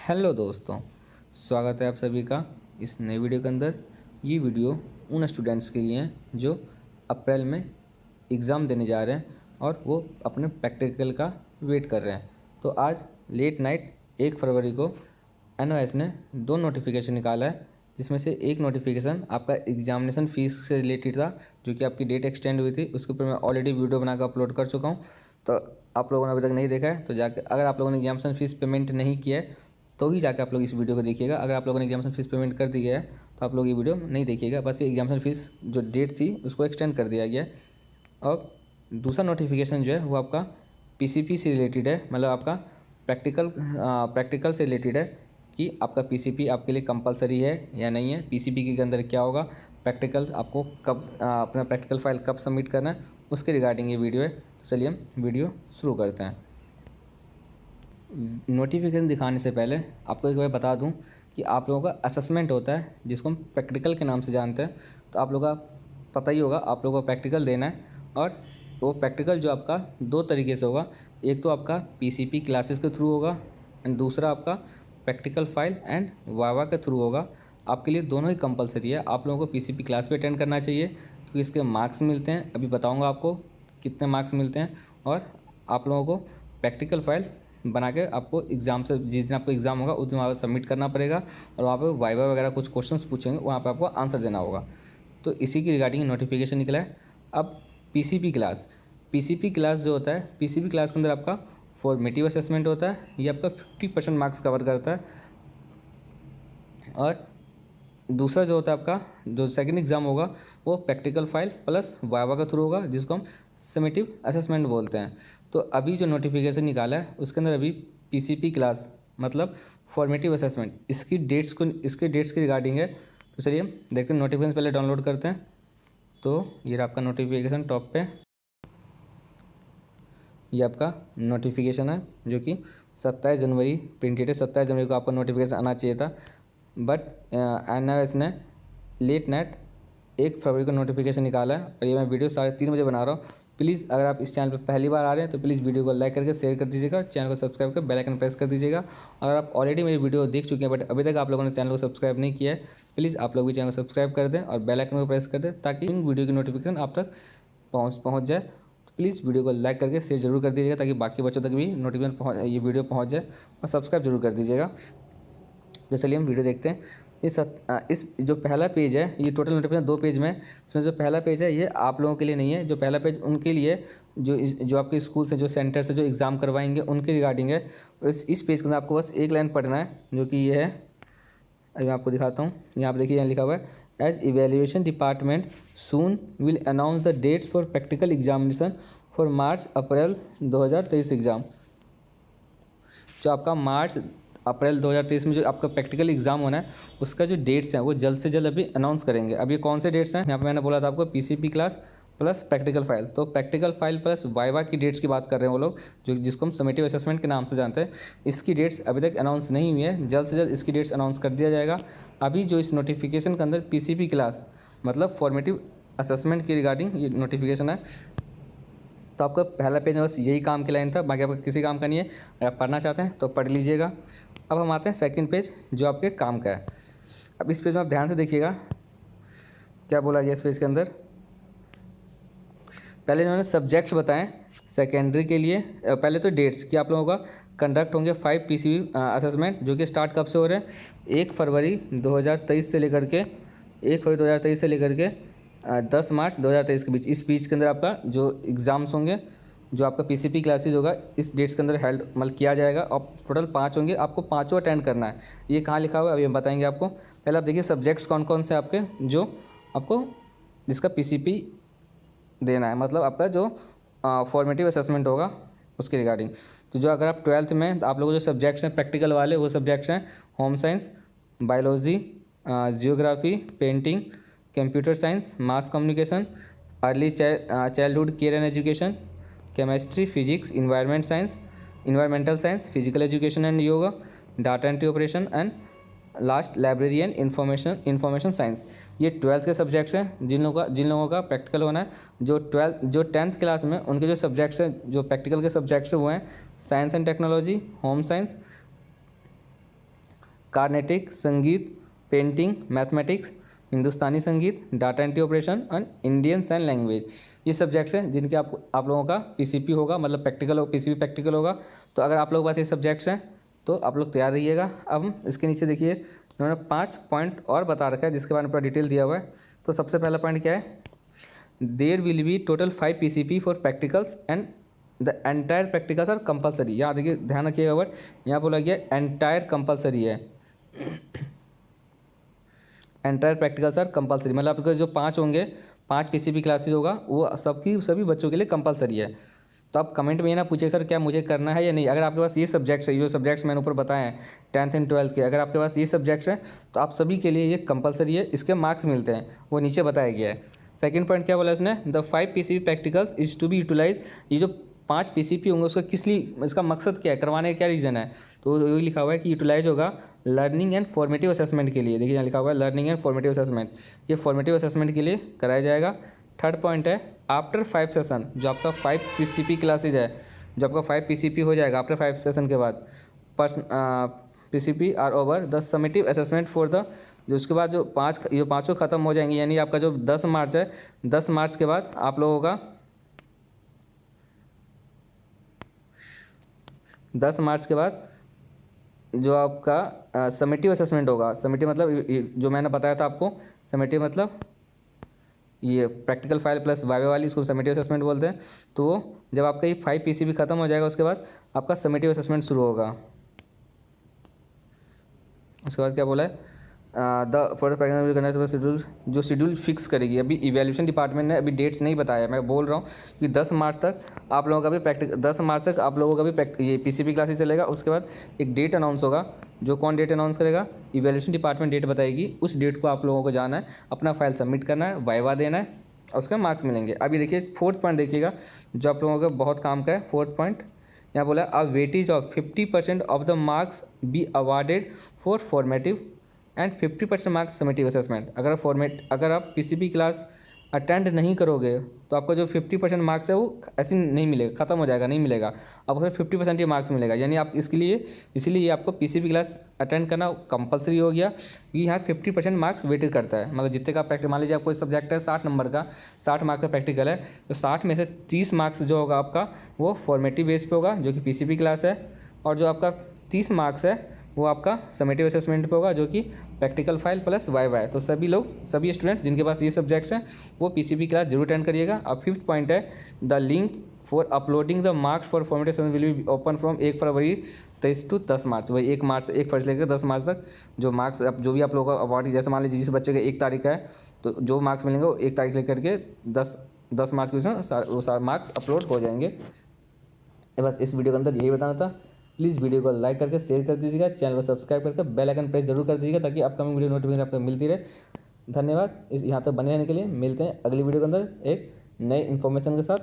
Hello दोस्तों, स्वागत है आप सभी का इस नए वीडियो के अंदर। ये वीडियो उन स्टूडेंट्स के लिए हैं जो अप्रैल में एग्ज़ाम देने जा रहे हैं और वो अपने प्रैक्टिकल का वेट कर रहे हैं। तो आज लेट नाइट 1 फरवरी को एनओएस ने 2 नोटिफिकेशन निकाला है, जिसमें से एक नोटिफिकेशन आपका एग्जामिनेशन फ़ीस से रिलेटेड था, जो कि आपकी डेट एक्सटेंड हुई थी। उसके ऊपर मैं ऑलरेडी वीडियो बनाकर अपलोड कर चुका हूँ। तो आप लोगों ने अभी तक नहीं देखा है तो जाके, अगर आप लोगों ने एग्जामिनेशन फ़ीस पेमेंट नहीं किया है तो ही जाके आप लोग इस वीडियो को देखिएगा। अगर आप लोगों ने एग्जामिनेशन फ़ीस पेमेंट कर दी है तो आप लोग ये वीडियो नहीं देखिएगा। बस ये एग्जामिनेशन फ़ीस जो डेट थी उसको एक्सटेंड कर दिया गया है। और दूसरा नोटिफिकेशन जो है वो आपका पीसीपी से रिलेटेड है, मतलब आपका प्रैक्टिकल से रिलेटेड है कि आपका पीसीपी आपके लिए कंपलसरी है या नहीं है, पीसीपी के अंदर क्या होगा, प्रैक्टिकल आपको कब अपना प्रैक्टिकल फाइल कब सबमिट करना है, उसके रिगार्डिंग ये वीडियो है। तो चलिए हम वीडियो शुरू करते हैं। नोटिफिकेशन दिखाने से पहले आपको एक बार बता दूं कि आप लोगों का असेसमेंट होता है, जिसको हम प्रैक्टिकल के नाम से जानते हैं। तो आप लोगों का पता ही होगा, आप लोगों को प्रैक्टिकल देना है और वो प्रैक्टिकल जो आपका 2 तरीके से होगा। एक तो आपका पीसीपी क्लासेस के थ्रू होगा एंड दूसरा आपका प्रैक्टिकल फाइल एंड वावा के थ्रू होगा। आपके लिए दोनों ही कंपलसरी है। आप लोगों को पीसीपी क्लास भी अटेंड करना चाहिए क्योंकि इसके मार्क्स मिलते हैं। अभी बताऊँगा आपको कितने मार्क्स मिलते हैं। और आप लोगों को प्रैक्टिकल फाइल बना के आपको एग्ज़ाम से, जिस दिन आपको एग्ज़ाम होगा उस दिन वहाँ पर सबमिट करना पड़ेगा और वहाँ पे वाइवा वगैरह कुछ क्वेश्चंस पूछेंगे, वहाँ पे आपको आंसर देना होगा। तो इसी की रिगार्डिंग नोटिफिकेशन निकला है। अब पीसीपी क्लास जो होता है, पीसीपी क्लास के अंदर आपका फॉर्मेटिव असेसमेंट होता है। ये आपका 50% मार्क्स कवर करता है। और दूसरा जो होता है आपका जो सेकंड एग्ज़ाम होगा वो प्रैक्टिकल फाइल प्लस वाइवा के थ्रू होगा, जिसको हम समेटिव असेसमेंट बोलते हैं। तो अभी जो नोटिफिकेशन निकाला है उसके अंदर अभी पीसीपी क्लास मतलब फॉर्मेटिव असेसमेंट, इसके डेट्स की रिगार्डिंग है। तो चलिए हम देखते हैं, नोटिफिकेशन पहले डाउनलोड करते हैं। तो ये आपका नोटिफिकेशन टॉप पे, ये आपका नोटिफिकेशन है जो कि 27 जनवरी प्रिंटेड है। 27 जनवरी को आपका नोटिफिकेशन आना चाहिए था, बट एनओएस ने लेट नाइट 1 फरवरी को नोटिफिकेशन निकाला है। और ये मैं वीडियो 3:30 बजे बना रहा हूँ। प्लीज़ अगर आप इस चैनल पर पहली बार आ रहे हैं तो प्लीज़ वीडियो को लाइक करके शेयर कर दीजिएगा, चैनल को सब्सक्राइब कर बेल आइकन प्रेस कर दीजिएगा। अगर आप ऑलरेडी मेरी वीडियो देख चुके हैं बट अभी तक आप लोगों ने चैनल को सब्सक्राइब नहीं किया है, प्लीज़ आप लोग भी चैनल को सब्सक्राइब कर दें और बेल आइकन को प्रेस कर दें ताकि इन वीडियो की नोटिफिकेशन आप तक पहुँच जाए। तो प्लीज़ वीडियो को लाइक करके शेयर जरूर कर दीजिएगा ताकि बाकी बच्चों तक भी नोटिफिकेशन ये वीडियो पहुँच जाए, और सब्सक्राइब जरूर कर दीजिएगा। तो चलिए हम वीडियो देखते हैं। इस जो पहला पेज है, ये टोटल नोटिफिकेशन 2 पेज में, इसमें जो पहला पेज है ये आप लोगों के लिए नहीं है। जो पहला पेज उनके लिए जो आपके स्कूल से, जो सेंटर से जो एग्ज़ाम करवाएंगे उनके रिगार्डिंग है। इस पेज के अंदर आपको बस एक लाइन पढ़ना है जो कि ये है। अभी मैं आपको दिखाता हूँ। यहाँ पर देखिए, यहाँ लिखा हुआ है, as evaluation department soon will announce the dates for practical examination for March April 2023 exam. जो आपका मार्च अप्रैल 2023 में जो आपका प्रैक्टिकल एग्जाम होना है उसका जो डेट्स हैं वो जल्द से जल्द अभी अनाउंस करेंगे। अब ये कौन से डेट्स हैं, यहाँ पे मैंने बोला था आपको PCP class plus practical file. तो प्रैक्टिकल फाइल प्लस वाइवा की डेट्स की बात कर रहे हैं वो लोग, जिसको हम समेटिव असेसमेंट के नाम से जानते हैं। इसकी डेट्स अभी तक अनाउंस नहीं हुई है, जल्द से जल्द इसकी डेट्स अनाउंस कर दिया जाएगा। अभी जो इस नोटिफिकेशन के अंदर पीसीपी क्लास मतलब फॉर्मेटिव असेसमेंट की रिगार्डिंग ये नोटिफिकेशन है। तो आपका पहला पेज में बस यही काम की लाइन था, बाकी आपका किसी काम का नहीं है। अगर आप पढ़ना चाहते हैं तो पढ़ लीजिएगा। अब हम आते हैं सेकंड पेज जो आपके काम का है। अब इस पेज में आप ध्यान से देखिएगा क्या बोला गया इस पेज के अंदर। पहले इन्होंने सब्जेक्ट्स बताएं सेकेंडरी के लिए। पहले तो डेट्स कि आप लोगों का कंडक्ट होंगे 5 पीसीबी असेसमेंट, जो कि स्टार्ट कब से हो रहे हैं, 1 फरवरी 2023 से लेकर के 10 मार्च 2023 के बीच। इस बीच के अंदर आपका जो एग्ज़ाम्स होंगे, जो आपका पीसीपी क्लासेज होगा, इस डेट्स के अंदर हेल्ड मतलब किया जाएगा। और टोटल 5 होंगे, आपको पाँचों अटेंड करना है। ये कहाँ लिखा हुआ है अभी हम बताएंगे आपको। पहले आप देखिए सब्जेक्ट्स कौन कौन से आपके जो आपको जिसका पीसीपी देना है, मतलब आपका जो फॉर्मेटिव असेसमेंट होगा उसके रिगार्डिंग। तो जो अगर आप 12th में आप लोगों को जो सब्जेक्ट्स हैं प्रैक्टिकल वाले, वो सब्जेक्ट्स हैं home science, biology, geography, painting, computer science, mass communication, early childhood care and education, chemistry, physics, environmental science, physical education and yoga, data entry operation and last library and information science. ये 12th के subjects हैं जिन लोगों का practical होना है। जो 10th class में उनके जो सब्जेक्ट्स हैं, जो प्रैक्टिकल के सब्जेक्ट्स हैं वो हैं science and technology, home science, Carnatic, संगीत, पेंटिंग, मैथमेटिक्स, हिंदुस्तानी संगीत, data entry operation and Indian sign language. ये सब्जेक्ट्स हैं जिनके आप लोगों का पीसीपी होगा, मतलब प्रैक्टिकल हो, पीसीपी प्रैक्टिकल होगा। तो अगर आप लोगों के पास ये सब्जेक्ट्स हैं तो आप लोग तैयार रहिएगा। अब हम इसके नीचे देखिए इन्होंने 5 पॉइंट और बता रखा है जिसके बारे में पूरा डिटेल दिया हुआ है। तो सबसे पहला पॉइंट क्या है, there will be total 5 PCP for practicals and the entire practicals are compulsory. यहाँ देखिए ध्यान रखिएगा वर्ड, यहाँ बोला गया एंटायर कंपलसरी है। एंटायर प्रैक्टिकल्स आर कंपलसरी, मतलब आपके जो 5 होंगे, 5 पीसीपी क्लासेज होगा, वो सभी बच्चों के लिए कंपलसरी है। तो आप कमेंट में ये ना पूछिए सर क्या मुझे करना है या नहीं। अगर आपके पास ये सब्जेक्ट्स है, जो सब्जेक्ट्स मैंने ऊपर बताए हैं 10th एंड 12th के, अगर आपके पास ये सब्जेक्ट्स हैं तो आप सभी के लिए ये कंपलसरी है, इसके मार्क्स मिलते हैं, वो नीचे बताया गया है। सेकंड पॉइंट क्या बोला इसने, the 5 PCP practicals is to be utilize. ये जो 5 पीसीपी होंगे उसका किस लिए, इसका मकसद क्या है, करवाने का क्या रीज़न है, तो ये लिखा हुआ है कि यूटिलाइज होगा लर्निंग एंड फॉर्मेटिव असेसमेंट के लिए। देखिए यहाँ लिखा हुआ है लर्निंग एंड फॉर्मेटिव असेसमेंट, ये फॉर्मेटिव असेसमेंट के लिए कराया जाएगा। थर्ड पॉइंट है आफ्टर 5 सेशन, जो आपका 5 पीसीपी क्लासेज है, जो आपका 5 पीसीपी हो जाएगा आफ्टर 5 सेशन के बाद, PCP are over the summative assessment for the, जो उसके बाद जो पाँचों खत्म हो जाएंगे, यानी आपका जो 10 मार्च है, 10 मार्च के बाद आप लोगों का 10 मार्च के बाद जो आपका समेटिव असेसमेंट होगा, समेटिव मतलब जो मैंने बताया था आपको, समेटिव मतलब ये प्रैक्टिकल फाइल प्लस वाइवा वाली, इसको समेटिव असेसमेंट बोलते हैं। तो जब आपका ये 5 पीसीबी खत्म हो जाएगा उसके बाद आपका समेटिव असेसमेंट शुरू होगा। उसके बाद क्या बोला है, द फॉर प्रैक्टिकल शेड्यूल, जो शेड्यूल फिक्स करेगी। अभी इवैल्यूएशन डिपार्टमेंट ने अभी डेट्स नहीं बताया, मैं बोल रहा हूँ कि 10 मार्च तक आप लोगों का भी 10 मार्च तक आप लोगों का भी ये पीसीबी क्लासेस चलेगा। उसके बाद एक डेट अनाउंस होगा, जो कौन डेट अनाउंस करेगा, इवैल्यूएशन डिपार्टमेंट डेट बताएगी। उस डेट को आप लोगों को जाना है, अपना फाइल सबमिट करना है, वाइवा देना है और उसका मार्क्स मिलेंगे। अभी देखिए 4th पॉइंट देखिएगा जो आप लोगों का बहुत काम का है। 4th पॉइंट यहाँ बोला अ weightage of 50% of the marks be awarded for formative and 50% marks summative assessment. अगर आप पीसीबी क्लास अटेंड नहीं करोगे तो आपका जो 50% मार्क्स है वो ऐसे नहीं मिलेगा, ख़त्म हो जाएगा, नहीं मिलेगा आपको, 50% ही मार्क्स मिलेगा। यानी आप इसीलिए आपको पीसीबी क्लास अटेंड करना कंपलसरी हो गया, कि यहाँ 50% मार्क्स वेटेड करता है। मतलब जितने का प्रैक्टिकल, मान लीजिए आपको कोई सब्जेक्ट है 60 नंबर का, 60 मार्क्स का प्रैक्टिकल है, तो 60 में से 30 मार्क्स जो होगा आपका वो फॉर्मेटिव बेस पे होगा, जो कि पीसीबी क्लास है, और जो आपका 30 मार्क्स है वो आपका समेटिव असेसमेंट पे होगा, जो कि प्रैक्टिकल फाइल प्लस वाइवा है। तो सभी स्टूडेंट्स जिनके पास ये सब्जेक्ट्स हैं वो पीसीबी क्लास जरूर अटेंड करिएगा। अब 5th पॉइंट है the link for uploading the marks for formative assessment will be open from 1 February 23 to 10 मार्च। वही 1 फरवरी से लेकर 10 मार्च तक जो मार्क्स जो भी आप लोगों का अवार्ड, जैसे मान लीजिए जिस बच्चे का 1 तारीख का है तो जो मार्क्स मिलेंगे वो 1 तारीख से लेकर के 10 मार्च के बीच में वो सारे मार्क्स अपलोड हो जाएंगे। बस इस वीडियो के अंदर यही बताना था। प्लीज़ वीडियो को लाइक करके शेयर कर दीजिएगा, चैनल को सब्सक्राइब करके बेल आइकन प्रेस जरूर कर दीजिएगा ताकि अपकमिंग वीडियो नोटिफिकेशन आपको मिलती रहे। धन्यवाद यहाँ तक बने रहने के लिए। मिलते हैं अगली वीडियो के अंदर एक नए इन्फॉर्मेशन के साथ।